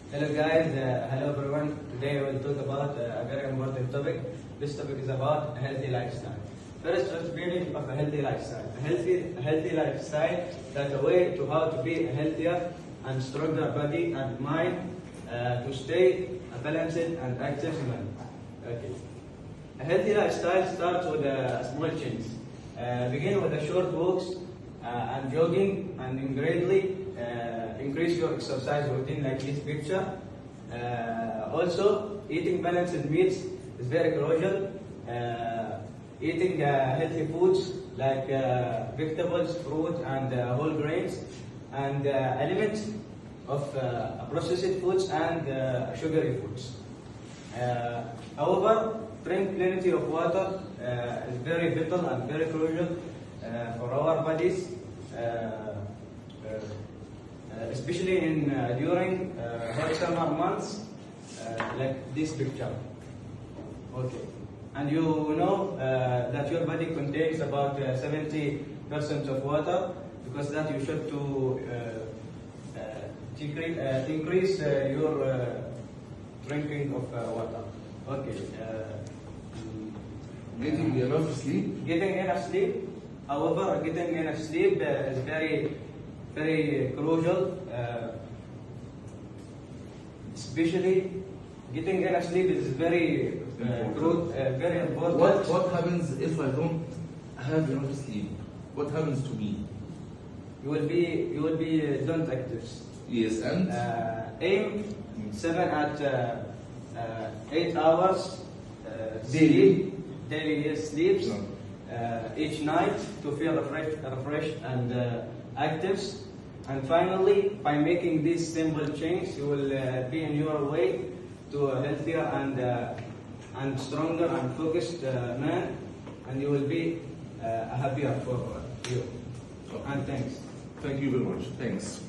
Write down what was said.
Hello guys, hello everyone. Today we will talk about a very important topic. This topic is about a healthy lifestyle. First, what's the meaning of a healthy lifestyle? A healthy lifestyle, that's a way to how to be a healthier and stronger body and mind to stay a balanced and active man. Okay. A healthy lifestyle starts with small changes. Begin with a short walks and jogging, and then gradually increase your exercise routine like this picture. Also, eating balanced meals is very crucial. Eating healthy foods like vegetables, fruit, and whole grains, and eliminate of processed foods and sugary foods. However, drink plenty of water is very vital and very crucial for our bodies, especially in during hot summer months, like this picture. Okay, and you know that your body contains about 70% of water, because that you should to increase your drinking of water. Okay. Getting enough sleep. Getting enough sleep. However, getting enough sleep is very crucial. Especially, getting enough sleep is very very important. What happens if I don't have enough sleep? What happens to me? You will be don't active. Yes, and Aim 8 hours Daily? daily sleeps No. each night to feel refreshed and active. And finally, by making these simple changes, you will be in your way to a healthier and stronger and focused man, and you will be happier for you. Okay. And thanks. Thank you very much. Thanks.